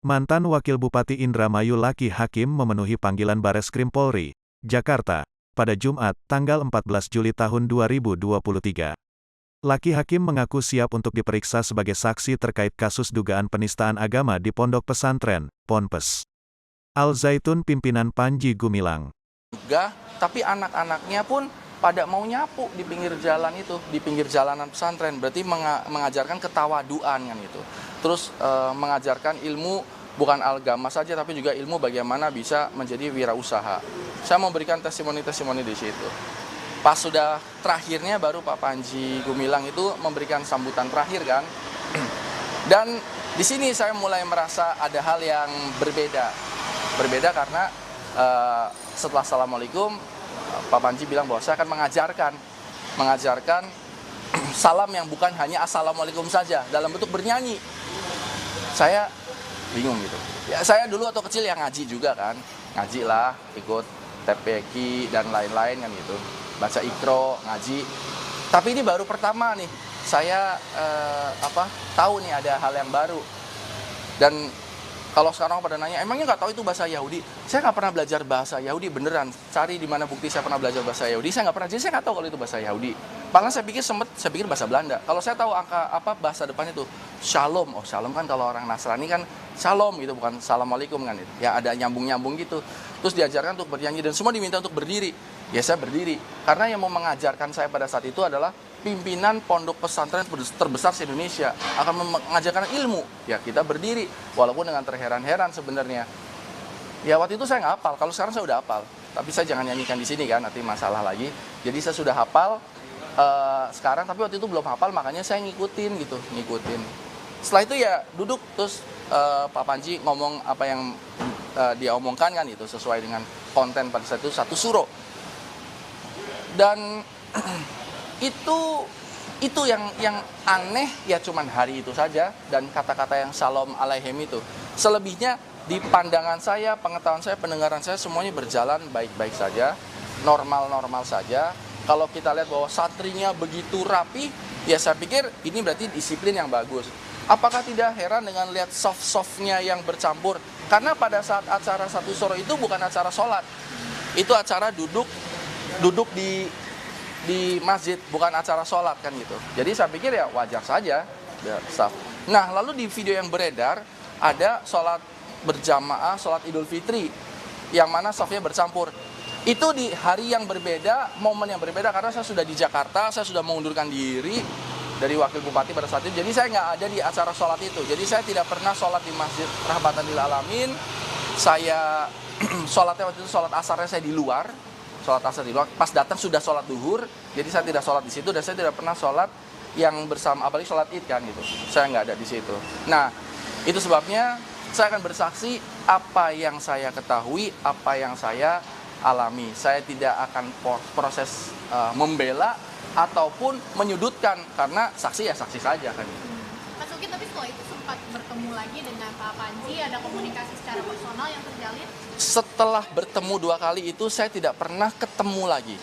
Mantan Wakil Bupati Indramayu Laki Hakim memenuhi panggilan Bareskrim Polri, Jakarta, pada Jumat, tanggal 14 Juli tahun 2023. Laki Hakim mengaku siap untuk diperiksa sebagai saksi terkait kasus dugaan penistaan agama di Pondok Pesantren, Ponpes Al Zaitun pimpinan Panji Gumilang. Juga, tapi anak-anaknya pun pada mau nyapu di pinggir jalan itu, di pinggir jalanan pesantren, berarti mengajarkan ketawaduan kan itu. Terus mengajarkan ilmu bukan agama saja, tapi juga ilmu bagaimana bisa menjadi wirausaha. Saya memberikan testimoni-testimoni di situ. Pas sudah terakhirnya baru Pak Panji Gumilang itu memberikan sambutan terakhir kan. Dan di sini saya mulai merasa ada hal yang berbeda. Berbeda karena setelah Assalamualaikum, Pak Panji bilang bahwa saya akan mengajarkan salam yang bukan hanya Assalamualaikum saja, dalam bentuk bernyanyi. Saya bingung gitu. Ya, saya dulu atau kecil yang ngaji juga kan. Ngaji lah, ikut TPQ dan lain-lain kan gitu. Baca Iqra, ngaji. Tapi ini baru pertama nih, saya tahu nih ada hal yang baru. Dan kalau sekarang pada nanya, emangnya nggak tahu itu bahasa Yahudi? Saya nggak pernah belajar bahasa Yahudi, beneran. Cari di mana bukti saya pernah belajar bahasa Yahudi, saya nggak pernah. Jadi saya nggak tahu kalau itu bahasa Yahudi. Malah saya pikir bahasa Belanda. Kalau saya tahu bahasa depan itu Shalom. Oh, Shalom kan kalau orang Nasrani kan Shalom gitu, bukan Assalamualaikum kan itu. Ya ada nyambung-nyambung gitu. Terus diajarkan untuk bernyanyi dan semua diminta untuk berdiri. Ya saya berdiri. Karena yang mau mengajarkan saya pada saat itu adalah pimpinan pondok pesantren terbesar di Indonesia akan mengajarkan ilmu. Ya kita berdiri, walaupun dengan terheran-heran sebenarnya. Ya waktu itu saya nggak hafal, kalau sekarang saya udah hafal. Tapi saya jangan nyanyikan di sini kan, nanti masalah lagi. Jadi saya sudah hafal sekarang, tapi waktu itu belum hafal, makanya saya ngikutin. Setelah itu ya duduk, terus Pak Panji ngomong apa yang dia omongkan kan itu sesuai dengan konten pada saat itu satu suro. Dan itu yang aneh ya cuman hari itu saja dan kata-kata yang Shalom Aleichem itu. Selebihnya di pandangan saya, pengetahuan saya, pendengaran saya semuanya berjalan baik-baik saja, normal-normal saja. Kalau kita lihat bahwa santrinya begitu rapi, ya saya pikir ini berarti disiplin yang bagus. Apakah tidak heran dengan lihat soft-softnya yang bercampur? Karena pada saat acara satu soro itu bukan acara sholat, itu acara duduk di masjid, bukan acara sholat kan gitu. Jadi saya pikir ya wajar saja. Nah lalu di video yang beredar ada sholat berjamaah, sholat Idul Fitri, yang mana softnya bercampur. Itu di hari yang berbeda, momen yang berbeda, karena saya sudah di Jakarta, saya sudah mengundurkan diri dari Wakil Bupati pada saat itu. Jadi saya nggak ada di acara sholat itu. Jadi saya tidak pernah sholat di Masjid Rahmatan lil Alamin. Saya sholatnya waktu itu sholat asarnya saya di luar. Sholat asar di luar. Pas datang sudah sholat duhur. Jadi saya tidak sholat di situ dan saya tidak pernah sholat yang bersama, apalagi sholat id kan gitu. Saya nggak ada di situ. Nah itu sebabnya saya akan bersaksi apa yang saya ketahui, apa yang saya alami. Saya tidak akan proses membela ataupun menyudutkan, karena saksi ya saksi saja kan. Mas Uki, tapi setelah itu sempat bertemu lagi dengan Pak Panji, ada komunikasi secara personal yang terjalin? Setelah bertemu 2 kali itu saya tidak pernah ketemu lagi.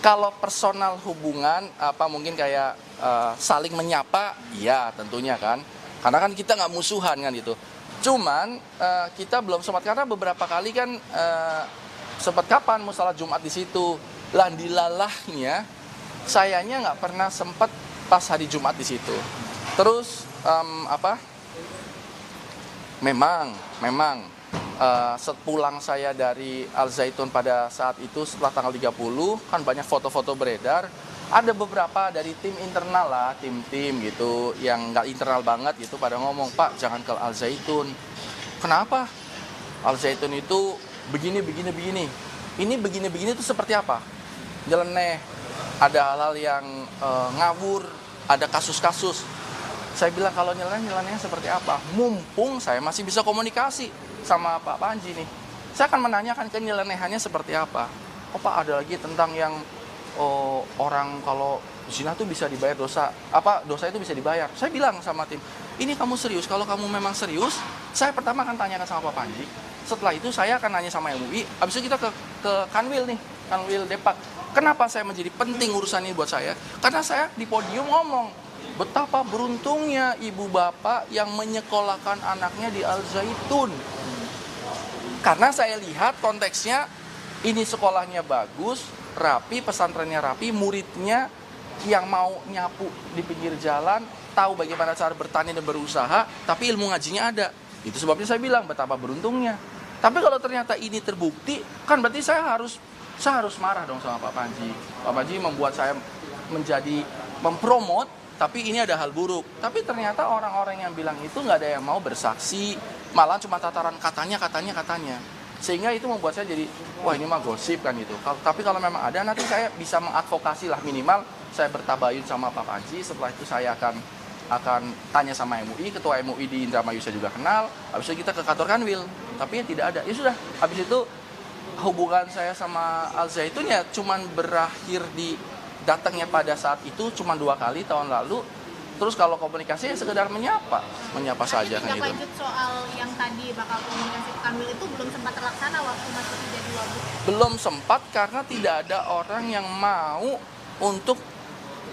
Kalau personal hubungan mungkin kayak saling menyapa, ya tentunya kan. Karena kan kita nggak musuhan kan gitu. Cuman kita belum sempat, karena beberapa kali kan sempat kapan mau salat Jumat di situ. Dilalahnya sayanya nggak pernah sempat pas hari Jumat di situ. Terus memang sepulang saya dari Al Zaitun pada saat itu setelah tanggal 30 kan banyak foto-foto beredar. Ada beberapa dari tim internal lah, tim-tim gitu yang nggak internal banget gitu pada ngomong, Pak jangan ke Al Zaitun. Kenapa? Al Zaitun itu begini. Ini begini itu seperti apa? Nyeleneh, ada hal-hal yang ngawur, ada kasus-kasus. Saya bilang kalau nyelenehnya seperti apa? Mumpung saya masih bisa komunikasi sama Pak Panji nih, saya akan menanyakan ke nyelenehannya seperti apa. Oh Pak, ada lagi tentang yang orang kalau zina tuh bisa dibayar dosa itu bisa dibayar. Saya bilang sama tim, ini kamu serius? Kalau kamu memang serius, saya pertama akan tanyakan sama Pak Panji. Setelah itu saya akan nanya sama MUI. Habis itu kita ke Kanwil nih, Kanwil Depak. Kenapa saya menjadi penting urusan ini buat saya? Karena saya di podium ngomong, betapa beruntungnya ibu bapak yang menyekolahkan anaknya di Al Zaitun. Karena saya lihat konteksnya, ini sekolahnya bagus, rapi, pesantrennya rapi, muridnya yang mau nyapu di pinggir jalan, tahu bagaimana cara bertani dan berusaha, tapi ilmu ngajinya ada. Itu sebabnya saya bilang betapa beruntungnya. Tapi kalau ternyata ini terbukti, kan berarti saya harus marah dong sama Pak Panji. Pak Panji membuat saya menjadi mempromot, tapi ini ada hal buruk. Tapi ternyata orang-orang yang bilang itu nggak ada yang mau bersaksi, malah cuma tataran katanya. Sehingga itu membuat saya jadi, wah ini mah gosip kan itu. Tapi kalau memang ada, nanti saya bisa mengadvokasi lah, minimal saya bertabayun sama Pak Panji. Setelah itu saya akan tanya sama MUI, ketua MUI di Indramayu saya juga kenal. Habis itu kita ke kantor Kanwil, tapi ya tidak ada. Ya sudah, habis itu hubungan saya sama Al Zaitun ya cuman berakhir di datangnya pada saat itu cuma 2 kali tahun lalu. Terus kalau komunikasi ya sekedar menyapa saja kan gitu. Lanjut soal yang tadi bakal komunikasi ke Kanwil itu belum sempat terlaksana waktu masih jadi wagub. Belum sempat karena tidak ada orang yang mau untuk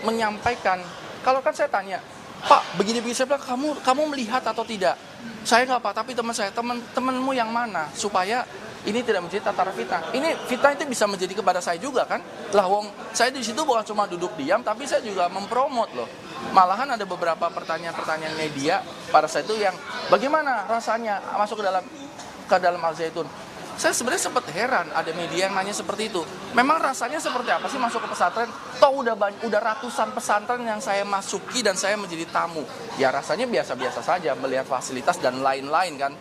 menyampaikan. Kalau kan saya tanya, Pak, begini-begini, saya bilang kamu melihat atau tidak? Saya nggak Pak, tapi temanmu yang mana? Supaya ini tidak menjadi tataran fitnah. Ini fitnah itu bisa menjadi kepada saya juga kan? Lah wong saya di situ bukan cuma duduk diam, tapi saya juga mempromot loh. Malahan ada beberapa pertanyaan media pada saat itu yang bagaimana rasanya masuk ke dalam Al Zaitun. Saya sebenarnya sempat heran ada media yang nanya seperti itu. Memang rasanya seperti apa sih masuk ke pesantren? Toh udah ratusan pesantren yang saya masuki dan saya menjadi tamu. Ya rasanya biasa-biasa saja melihat fasilitas dan lain-lain kan.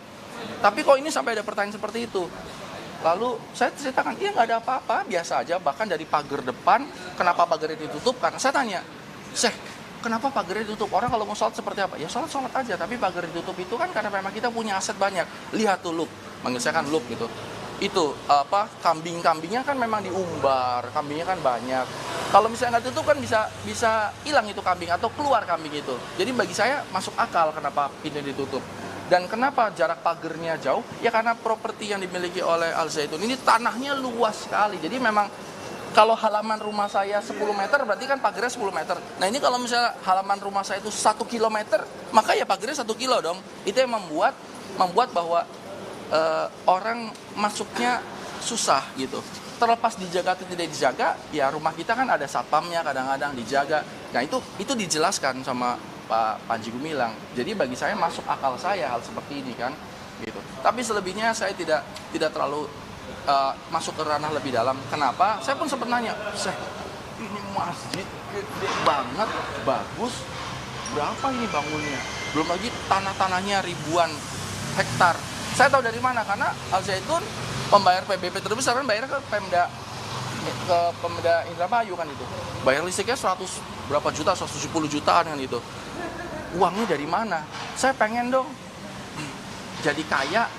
Tapi kok ini sampai ada pertanyaan seperti itu. Lalu saya ceritakan, iya nggak ada apa-apa, biasa aja. Bahkan dari pagar depan, kenapa pagar itu ditutup? Karena saya tanya, Syekh, kenapa pagar itu ditutup? Orang kalau mau sholat seperti apa? Ya sholat aja, tapi pagar ditutup itu kan karena memang kita punya aset banyak. Lihat tuh Lup, manggil saya kan Lup gitu. Itu kambing-kambingnya kan memang diumbar, kambingnya kan banyak. Kalau misalnya nggak tutup kan bisa hilang itu kambing atau keluar kambing itu. Jadi bagi saya masuk akal kenapa pintu ditutup. Dan kenapa jarak pagernya jauh? Ya karena properti yang dimiliki oleh Al Zaitun ini tanahnya luas sekali. Jadi memang kalau halaman rumah saya 10 meter berarti kan pagernya 10 meter. Nah ini kalau misalnya halaman rumah saya itu 1 kilometer, maka ya pagernya 1 kilo dong. Itu yang membuat bahwa orang masuknya susah gitu. Terlepas dijaga atau tidak dijaga, ya rumah kita kan ada satpamnya kadang-kadang dijaga. Nah itu dijelaskan sama Pak Panji Gumilang. Jadi bagi saya masuk akal saya hal seperti ini kan, gitu. Tapi selebihnya saya tidak terlalu masuk ke ranah lebih dalam. Kenapa? Saya pun sempat nanya, ini masjid gede banget, bagus, berapa ini bangunnya? Belum lagi tanahnya ribuan hektar. Saya tahu dari mana? Karena Al Zaitun pembayar PBB terbesar kan bayar ke Pemda Indramayu kan itu. Bayar listriknya 100 berapa juta, 170 jutaan kan itu. Uangnya dari mana? Saya pengen dong jadi kaya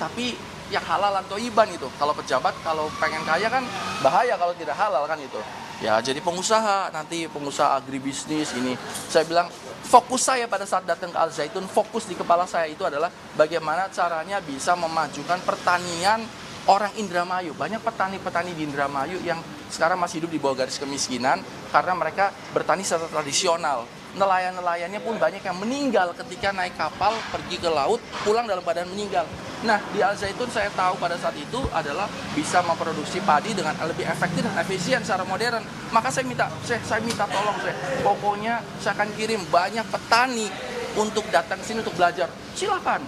tapi yang halal atau iban itu. Kalau pejabat kalau pengen kaya kan bahaya kalau tidak halal kan itu. Ya jadi pengusaha, nanti pengusaha agribisnis ini. Saya bilang fokus saya pada saat datang ke Al Zaitun, fokus di kepala saya itu adalah bagaimana caranya bisa memajukan pertanian orang Indramayu. Banyak petani-petani di Indramayu yang sekarang masih hidup di bawah garis kemiskinan karena mereka bertani secara tradisional. Nelayan-nelayannya pun banyak yang meninggal ketika naik kapal pergi ke laut, pulang dalam keadaan meninggal. Nah, di Al Zaitun saya tahu pada saat itu adalah bisa memproduksi padi dengan lebih efektif dan efisien secara modern. Maka saya minta tolong, pokoknya saya akan kirim banyak petani untuk datang ke sini untuk belajar. Silakan.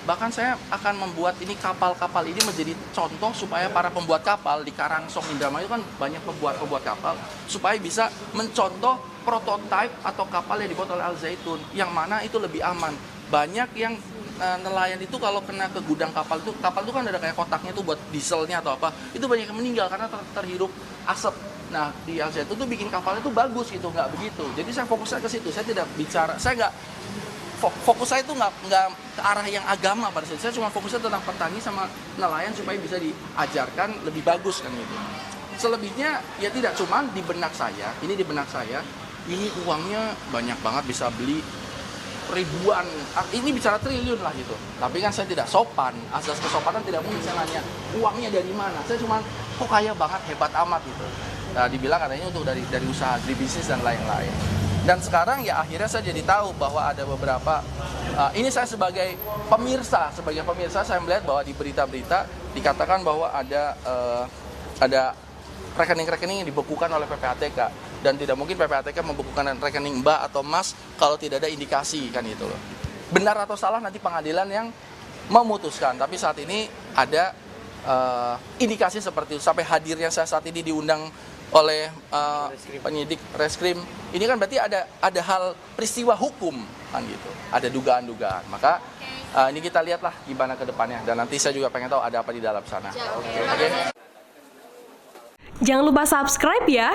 Bahkan saya akan membuat ini kapal-kapal ini menjadi contoh supaya para pembuat kapal di Karangsong Indramayu kan banyak pembuat kapal supaya bisa mencontoh prototipe atau kapal yang dibuat oleh Al Zaitun yang mana itu lebih aman. Banyak yang nelayan itu kalau kena ke gudang kapal itu kan ada kayak kotaknya tuh buat dieselnya atau apa, itu banyak yang meninggal karena terhirup asap. Nah di Al Zaitun tuh bikin kapalnya tuh bagus gitu, nggak begitu. Jadi saya fokusnya ke situ, saya tidak bicara, fokus saya itu nggak ke arah yang agama pada saat itu. Saya cuma fokusnya tentang petani sama nelayan supaya bisa diajarkan lebih bagus kan gitu. Selebihnya ya tidak cuma di benak saya, ini uangnya banyak banget bisa beli ribuan, ini bicara triliun lah gitu. Tapi kan saya tidak sopan, asas kesopanan tidak mungkin saya nanya uangnya dari mana. Saya cuma kok kaya banget, hebat amat gitu. Nah, dibilang katanya untuk dari usaha agribisnis dan lain-lain. Dan sekarang ya akhirnya saya jadi tahu bahwa ada beberapa, ini saya sebagai pemirsa saya melihat bahwa di berita-berita dikatakan bahwa ada rekening-rekening yang dibekukan oleh PPATK, dan tidak mungkin PPATK membekukan rekening Mbak atau Mas kalau tidak ada indikasi kan itu loh. Benar atau salah nanti pengadilan yang memutuskan, tapi saat ini ada indikasi seperti itu. Sampai hadirnya saya saat ini diundang oleh penyidik reskrim, ini kan berarti ada hal peristiwa hukum kan gitu, ada dugaan-dugaan. Maka ini kita lihatlah gimana ke depannya, dan nanti saya juga pengen tahu ada apa di dalam sana. Jangan lupa subscribe ya.